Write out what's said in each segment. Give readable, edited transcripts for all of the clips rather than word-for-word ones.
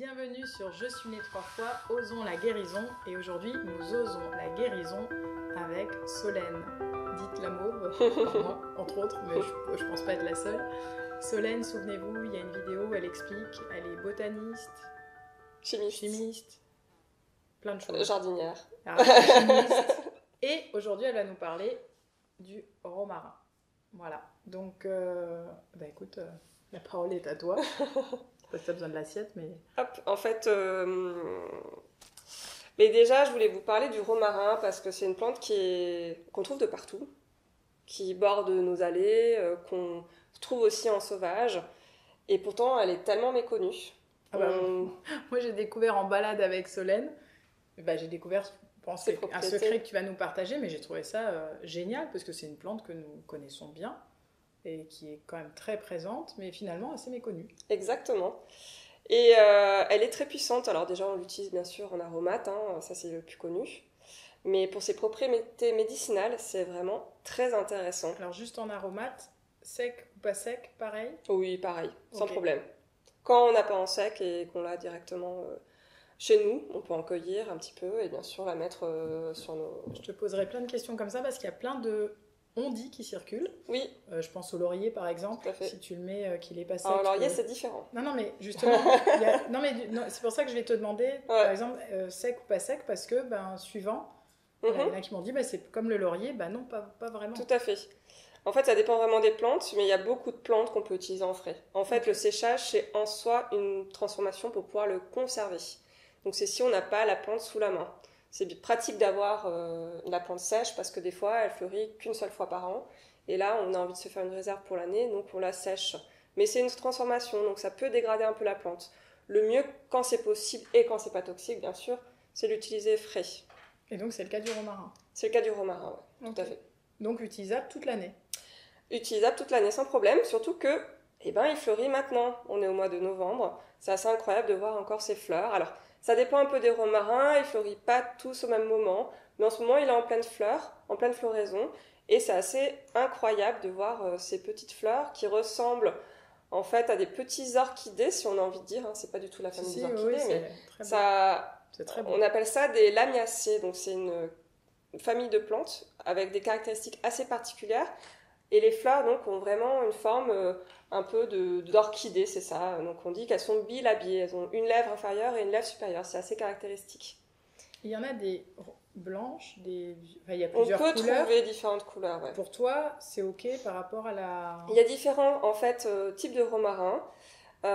Bienvenue sur Je suis née 3 fois, osons la guérison. Et aujourd'hui, nous osons la guérison avec Solène, dite la mauve, par moi, entre autres, mais je pense pas être la seule. Solène, souvenez-vous, il y a une vidéo où elle explique, elle est botaniste, chimiste, plein de choses. Jardinière. Chimiste. Et aujourd'hui, elle va nous parler du romarin. Voilà. Donc, écoute, la parole est à toi. Parce que tu as besoin de l'assiette, mais... Hop, en fait... Mais déjà, je voulais vous parler du romarin parce que c'est une plante qu'on trouve de partout, qui borde nos allées, qu'on trouve aussi en sauvage. Et pourtant, elle est tellement méconnue. Moi, j'ai découvert en balade avec Solène. J'ai découvert... C'est un secret que tu vas nous partager, mais j'ai trouvé ça génial parce que c'est une plante que nous connaissons bien et qui est quand même très présente, mais finalement assez méconnue. Exactement. Et elle est très puissante. Alors déjà, on l'utilise bien sûr en aromate, ça c'est le plus connu. Mais pour ses propriétés médicinales, c'est vraiment très intéressant. Alors juste en aromate, sec ou pas sec, pareil ? Oui, pareil, sans problème. Quand on n'a pas en sec et qu'on l'a directement... chez nous, on peut en cueillir un petit peu et bien sûr la mettre sur nos... Je te poserai plein de questions comme ça parce qu'il y a plein de ondits qui circulent. Oui. Je pense au laurier par exemple. Tout à fait. Si tu le mets, qu'il est pas sec. Alors laurier c'est différent. Non mais justement, c'est pour ça que je vais te demander par exemple sec ou pas sec parce que suivant, il y en a qui m'ont dit c'est comme le laurier, non pas vraiment. Tout à fait. En fait, ça dépend vraiment des plantes, mais il y a beaucoup de plantes qu'on peut utiliser en frais. En fait, le séchage, c'est en soi une transformation pour pouvoir le conserver. Donc c'est si on n'a pas la plante sous la main. C'est pratique d'avoir la plante sèche parce que des fois, elle fleurit qu'une seule fois par an. Et là, on a envie de se faire une réserve pour l'année, donc on la sèche. Mais c'est une transformation, donc ça peut dégrader un peu la plante. Le mieux, quand c'est possible et quand c'est pas toxique, bien sûr, c'est d'utiliser frais. Et donc c'est le cas du romarin. C'est le cas du romarin, oui, tout à fait. Donc utilisable toute l'année. Utilisable toute l'année sans problème, surtout que il fleurit maintenant. On est au mois de novembre. C'est assez incroyable de voir encore ses fleurs. Alors, ça dépend un peu des romarins, ils ne fleurissent pas tous au même moment, mais en ce moment il est en pleine fleur, en pleine floraison, et c'est assez incroyable de voir ces petites fleurs qui ressemblent en fait à des petits orchidées, si on a envie de dire, c'est pas du tout la famille des orchidées, mais c'est très beau. On appelle ça des lamiacées, donc c'est une famille de plantes avec des caractéristiques assez particulières. Et les fleurs, donc, ont vraiment une forme un peu d'orchidée, c'est ça. Donc, on dit qu'elles sont bilabiées. Elles ont une lèvre inférieure et une lèvre supérieure. C'est assez caractéristique. Il y en a des blanches, il y a plusieurs couleurs. On peut trouver différentes couleurs, ouais. Pour toi, c'est OK par rapport à la... Il y a différents, en fait, types de romarins. Il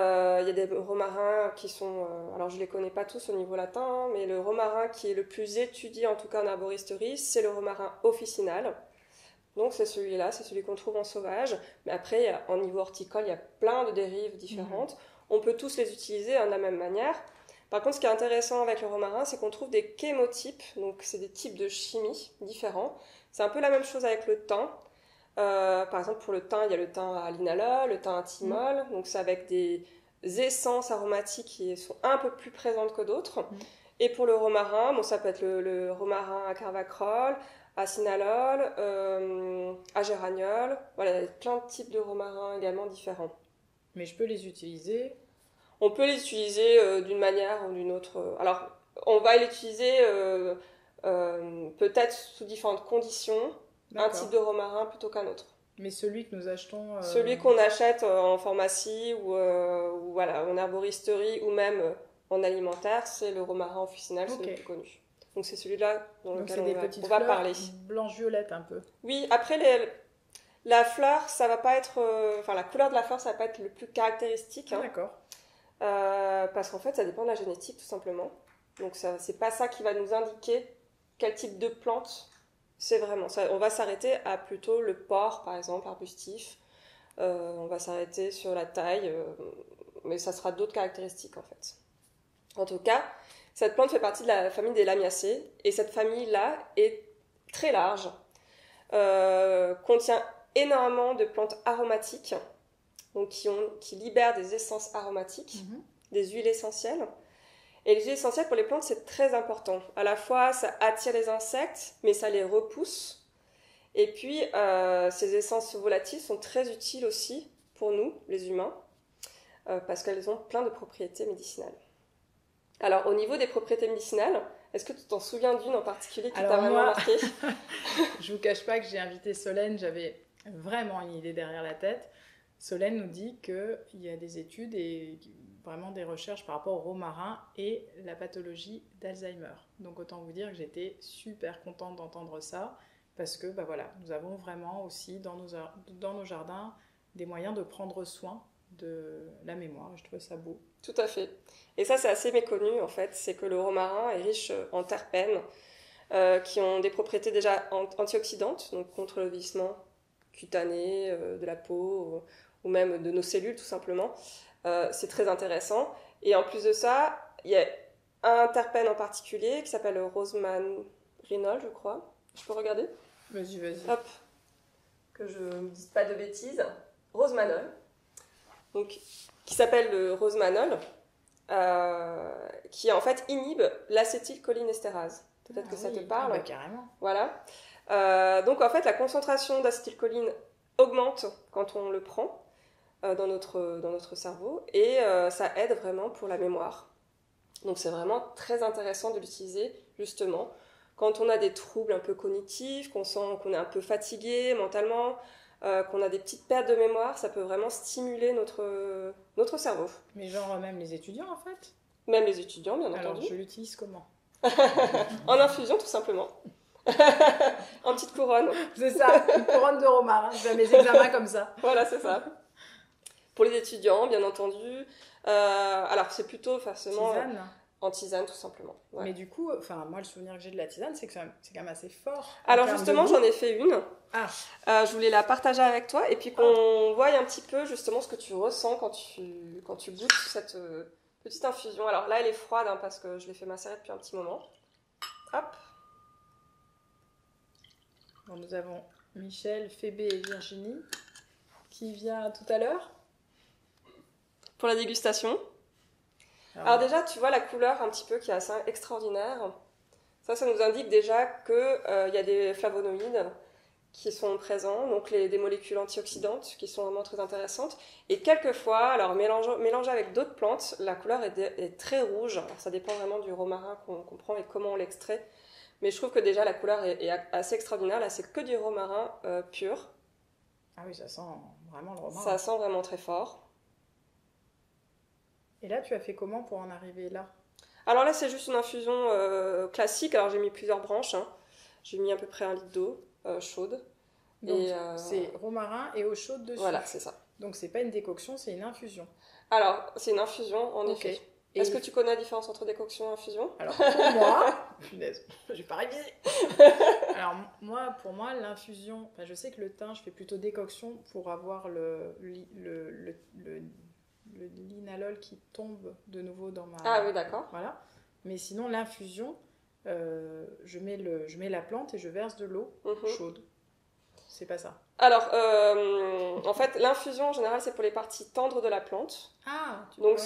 y a des romarins qui sont... alors, je ne les connais pas tous au niveau latin, mais le romarin qui est le plus étudié, en tout cas en arboristerie, c'est le romarin officinal. Donc c'est celui-là, c'est celui qu'on trouve en sauvage. Mais après, en niveau horticole, il y a plein de dérives différentes. On peut tous les utiliser de la même manière. Par contre, ce qui est intéressant avec le romarin, c'est qu'on trouve des chémotypes. Donc c'est des types de chimie différents. C'est un peu la même chose avec le thym. Par exemple, pour le thym, il y a le thym à linalool, le thym à thymol. Donc c'est avec des essences aromatiques qui sont un peu plus présentes que d'autres. Et pour le romarin, ça peut être le romarin à carvacrol, à cinnalol, à géraniol. Voilà, il y a plein de types de romarins également différents. Mais je peux les utiliser ? On peut les utiliser d'une manière ou d'une autre. Alors, on va l'utiliser peut-être sous différentes conditions. D'accord. Un type de romarin plutôt qu'un autre. Mais celui que nous achetons... Celui qu'on achète en pharmacie ou en herboristerie ou même en alimentaire, c'est le romarin officinal, c'est le plus connu. Donc c'est celui-là dans lequel on va parler. Blanche-violette un peu. Oui, après la fleur, ça va pas être... la couleur de la fleur, ça va pas être le plus caractéristique. D'accord. Parce qu'en fait, ça dépend de la génétique, tout simplement. Donc c'est pas ça qui va nous indiquer quel type de plante c'est vraiment. On va s'arrêter à plutôt le port, par exemple, arbustif. On va s'arrêter sur la taille, mais ça sera d'autres caractéristiques, en fait. En tout cas, cette plante fait partie de la famille des lamiacées, et cette famille-là est très large, contient énormément de plantes aromatiques, donc qui libèrent des essences aromatiques, des huiles essentielles. Et les huiles essentielles pour les plantes, c'est très important. À la fois, ça attire les insectes, mais ça les repousse. Et puis, ces essences volatiles sont très utiles aussi pour nous, les humains, parce qu'elles ont plein de propriétés médicinales. Alors, au niveau des propriétés médicinales, est-ce que tu t'en souviens d'une en particulier qui t'a Alors vraiment moi, marqué? je vous cache pas que j'ai invité Solène, j'avais vraiment une idée derrière la tête. Solène nous dit qu'il y a des études et vraiment des recherches par rapport au romarin et la pathologie d'Alzheimer. Donc autant vous dire que j'étais super contente d'entendre ça parce que bah voilà, nous avons vraiment aussi dans nos jardins des moyens de prendre soin de la mémoire. Je trouve ça beau. Tout à fait. Et ça, c'est assez méconnu en fait. C'est que le romarin est riche en terpènes qui ont des propriétés déjà antioxydantes, donc contre le vieillissement cutané de la peau ou même de nos cellules tout simplement. C'est très intéressant. Et en plus de ça, il y a un terpène en particulier qui s'appelle le rosmarinol, je crois. Je peux regarder? Vas-y, vas-y. Hop, que je ne me dise pas de bêtises. Rosmanol, donc, qui s'appelle le rosmanol, qui en fait inhibe l'acétylcholinestérase. Peut-être que ça te parle. Ah bah, carrément. Voilà. Donc en fait, la concentration d'acétylcholine augmente quand on le prend dans notre cerveau et ça aide vraiment pour la mémoire. Donc c'est vraiment très intéressant de l'utiliser justement quand on a des troubles un peu cognitifs, qu'on sent qu'on est un peu fatigué mentalement, qu'on a des petites pertes de mémoire, ça peut vraiment stimuler notre cerveau. Mais genre même les étudiants en fait. Même les étudiants, bien Alors entendu. je l'utilise comment? En infusion tout simplement. En petite couronne. C'est ça, une couronne de romarin. Je fais mes examens comme ça. Voilà, c'est ça. Pour les étudiants, bien entendu. Alors, c'est plutôt forcément Tisane. en tisane, tout simplement. Ouais. Mais du coup, enfin, moi, le souvenir que j'ai de la tisane, c'est que c'est quand même assez fort. Alors, justement, j'en ai fait une. Ah. Je voulais la partager avec toi et puis qu'on voie un petit peu justement ce que tu ressens quand tu goûtes cette petite infusion. Alors là, elle est froide hein, parce que je l'ai fait macérer depuis un petit moment. Hop. Bon, nous avons Michel, Phébé et Virginie qui vient tout à l'heure. Pour la dégustation. Alors déjà, tu vois la couleur un petit peu qui est assez extraordinaire. Ça nous indique déjà qu'il y a des flavonoïdes qui sont présents, donc des molécules antioxydantes qui sont vraiment très intéressantes. Et quelquefois, alors mélangé avec d'autres plantes, la couleur est très rouge. Alors, ça dépend vraiment du romarin qu'on prend et comment on l'extrait. Mais je trouve que déjà la couleur est assez extraordinaire. Là, c'est que du romarin pur. Ah oui, ça sent vraiment le romarin. Ça sent vraiment très fort. Et là, tu as fait comment pour en arriver là? Alors là, c'est juste une infusion classique. Alors j'ai mis plusieurs branches. Hein. J'ai mis à peu près 1 litre d'eau chaude. Donc c'est romarin et eau chaude dessus. Voilà, c'est ça. Donc c'est pas une décoction, c'est une infusion. Alors, c'est une infusion, en Okay. effet. Est-ce que tu connais la différence entre décoction et infusion? Alors pour moi, punaise, j'ai pas révisé. Alors pour moi, l'infusion, enfin, je sais que le thym, je fais plutôt décoction pour avoir le linalol qui tombe de nouveau dans ma... Ah oui, d'accord. Voilà. Mais sinon, l'infusion, je mets la plante et je verse de l'eau chaude. C'est pas ça. Alors, en fait, l'infusion, en général, c'est pour les parties tendres de la plante. Ah, donc,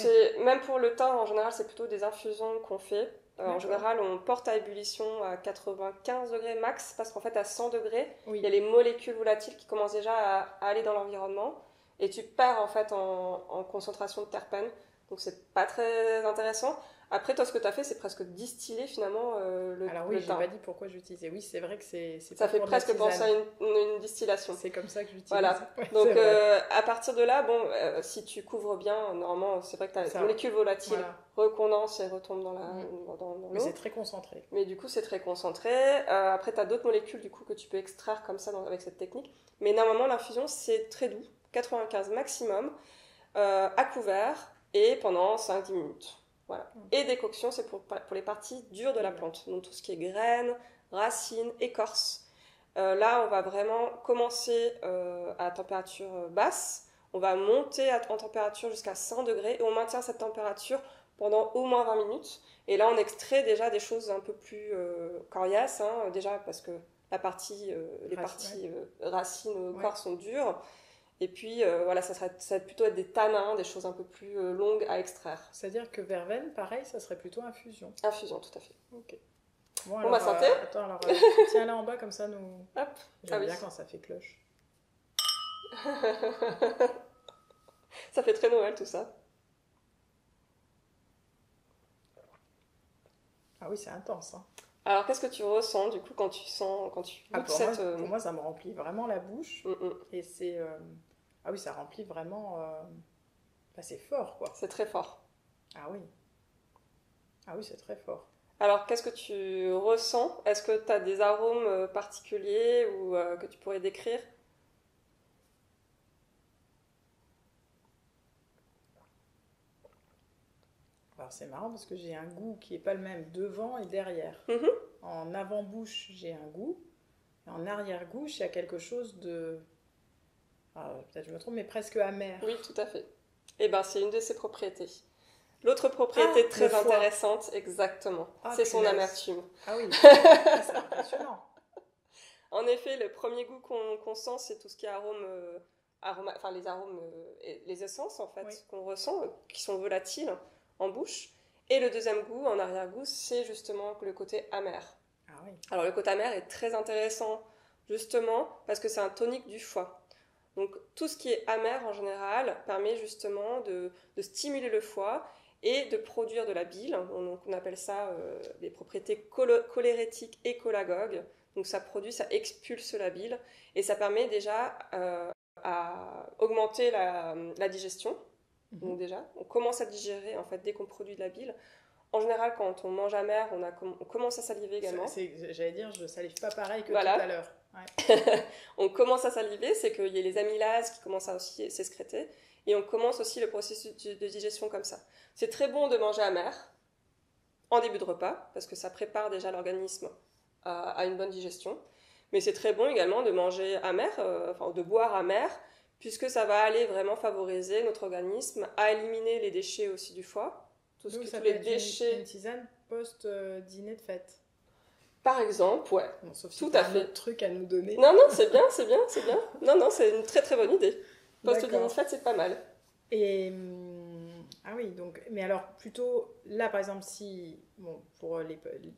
même pour le thym, en général, c'est plutôt des infusions qu'on fait. En général, on porte à ébullition à 95 degrés max, parce qu'en fait, à 100 degrés, il y a les molécules volatiles qui commencent déjà à aller dans l'environnement. Et tu perds, en fait, en concentration de terpènes. Donc, c'est pas très intéressant. Après, toi, ce que tu as fait, c'est presque distiller, finalement, le thym. Alors oui, j'ai pas dit pourquoi j'utilisais. Oui, c'est vrai que c'est ça fait presque penser à une distillation. C'est comme ça que j'utilise. Voilà. Ouais, donc, à partir de là, bon, si tu couvres bien, normalement, c'est vrai que les molécules volatiles recondensent et retombent dans l'eau. Mais c'est très concentré. Mais du coup, c'est très concentré. Après, tu as d'autres molécules, du coup, que tu peux extraire comme ça avec cette technique. Mais normalement, l'infusion, c'est très doux, 95 maximum, à couvert et pendant 5-10 minutes. Voilà. Et décoction, c'est pour les parties dures de la plante. Donc tout ce qui est graines, racines, écorce. Là, on va vraiment commencer à température basse. On va monter en température jusqu'à 100 degrés et on maintient cette température pendant au moins 20 minutes. Et là, on extrait déjà des choses un peu plus coriaces, hein, déjà parce que les parties racines, corps sont dures. Et puis, voilà, ça va plutôt être des tanins, des choses un peu plus longues à extraire. C'est-à-dire que verveine, pareil, ça serait plutôt infusion. Infusion, tout à fait. Ok. Bon, alors, santé. Attends, alors, tiens là en bas, comme ça, nous... Hop. J'aime bien quand ça fait cloche. Ça fait très Noël, tout ça. Ah oui, c'est intense. Hein. Alors, qu'est-ce que tu ressens du coup quand tu goûtes cette... Pour moi, ça me remplit vraiment la bouche. Mm, mm. Et c'est... Ah oui, ça remplit vraiment... Bah, c'est fort, quoi. C'est très fort. Ah oui. Ah oui, c'est très fort. Alors, qu'est-ce que tu ressens? Est-ce que tu as des arômes particuliers ou que tu pourrais décrire? Alors c'est marrant parce que j'ai un goût qui n'est pas le même devant et derrière. Mhm. En avant-bouche, j'ai un goût. Et en arrière-bouche, il y a quelque chose de... peut-être je me trompe, mais presque amer. Oui, tout à fait. Eh bien, c'est une de ses propriétés. L'autre propriété très le foie. intéressante, exactement, c'est son amertume. Ah oui, c'est impressionnant. En effet, le premier goût qu'on sent, c'est tout ce qui est enfin les arômes et les essences en fait Oui. qu'on ressent, qui sont volatiles en bouche. Et le deuxième goût, en arrière-goût, c'est justement le côté amer. Ah oui. Alors le côté amer est très intéressant justement parce que c'est un tonique du foie. Donc tout ce qui est amer en général permet justement de stimuler le foie et de produire de la bile. On appelle ça des propriétés cholérétiques et cholagogues. Donc ça expulse la bile et ça permet déjà à augmenter la digestion. Donc déjà, on commence à digérer en fait dès qu'on produit de la bile. En général, quand on mange amer, on commence à saliver également. J'allais dire, je salive pas pareil que voilà. tout à l'heure. Ouais. On commence à saliver, c'est qu'il y a les amylases qui commencent à aussi s'excréter. Et on commence aussi le processus de digestion comme ça. C'est très bon de manger amer en début de repas, parce que ça prépare déjà l'organisme à une bonne digestion. Mais c'est très bon également de manger amer, de boire amer, puisque ça va aller vraiment favoriser notre organisme à éliminer les déchets aussi du foie. Donc ça tous peut les être déchets. une tisane post-dîner de fête. Par exemple, ouais. Bon, sauf si tout t'as à fait. Un autre truc à nous donner. Non, c'est bien. Non, c'est une très très bonne idée. Post-dîner de fête, c'est pas mal. Et ah oui, donc, mais alors plutôt là par exemple si, bon, pour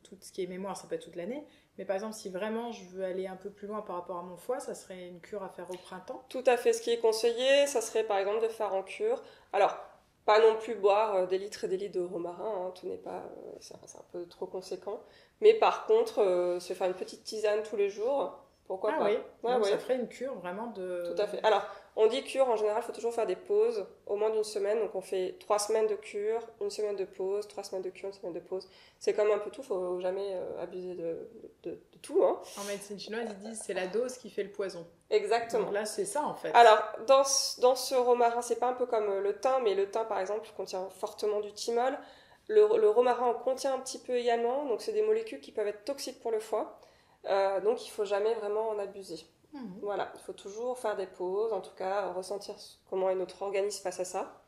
tout ce qui est mémoire ça peut être toute l'année, mais par exemple si vraiment je veux aller un peu plus loin par rapport à mon foie, ça serait une cure à faire au printemps? Tout à fait, ce qui est conseillé, ça serait par exemple de faire en cure. Alors, pas non plus boire des litres et des litres de romarin, hein, tout n'est pas, c'est un peu trop conséquent, mais par contre se faire une petite tisane tous les jours, pourquoi pas. Oui, donc ça ferait une cure vraiment de... Tout à fait. Alors, on dit cure, en général, il faut toujours faire des pauses, au moins d'une semaine. Donc, on fait 3 semaines de cure, 1 semaine de pause, 3 semaines de cure, 1 semaine de pause. C'est comme un peu tout, il ne faut jamais abuser de tout. Hein. En médecine chinoise, ils disent c'est la dose qui fait le poison. Exactement. Donc là, c'est ça en fait. Alors, dans ce romarin, c'est pas un peu comme le thym, mais le thym, par exemple, contient fortement du thymol. Le romarin en contient un petit peu également, donc c'est des molécules qui peuvent être toxiques pour le foie. Donc, il ne faut jamais vraiment en abuser. Voilà, il faut toujours faire des pauses, en tout cas ressentir comment est notre organisme face à ça.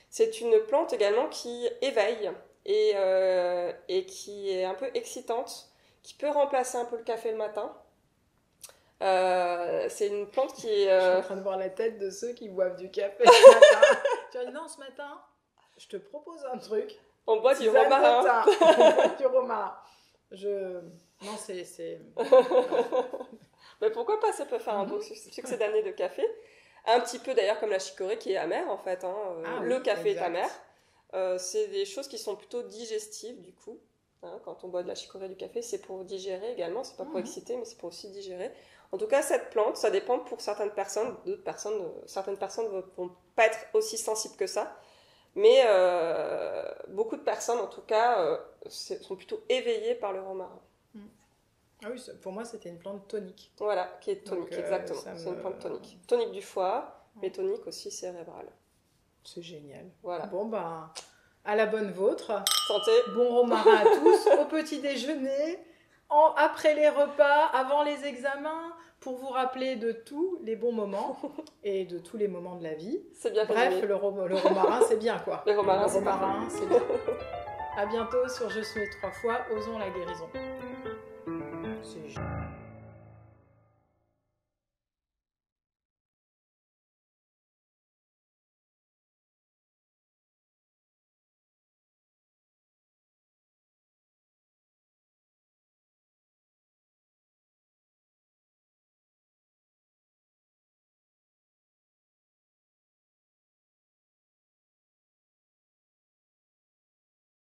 C'est une plante également qui éveille et qui est un peu excitante, qui peut remplacer un peu le café le matin. C'est une plante qui est... Je suis en train de voir la tête de ceux qui boivent du café ce matin. Tu dis non, ce matin, je te propose un truc. On boit du romarin. On boit du romarin. Non, c'est... Mais pourquoi pas, ça peut faire un beau succès d'année de café. Un petit peu d'ailleurs comme la chicorée qui est amère en fait. Hein. Le café est amer. C'est des choses qui sont plutôt digestives du coup. Hein. Quand on boit de la chicorée du café, c'est pour digérer également. C'est pas pour exciter, mais c'est pour aussi digérer. En tout cas, cette plante, ça dépend pour certaines personnes. Certaines personnes ne vont pas être aussi sensibles que ça. Mais beaucoup de personnes, en tout cas, sont plutôt éveillées par le romarin. Ah oui, pour moi, c'était une plante tonique. Voilà, qui est tonique, exactement. C'est une plante tonique. Tonique du foie, mais tonique aussi cérébrale. C'est génial. Voilà. Bon, ben, à la bonne vôtre. Santé. Bon romarin à tous, au petit déjeuner, après les repas, avant les examens, pour vous rappeler de tous les bons moments et de tous les moments de la vie. C'est bien. Bref, le romarin, c'est bien, quoi. Le romarin, c'est bien. À bientôt sur Je suis 3 fois, osons la guérison. C'est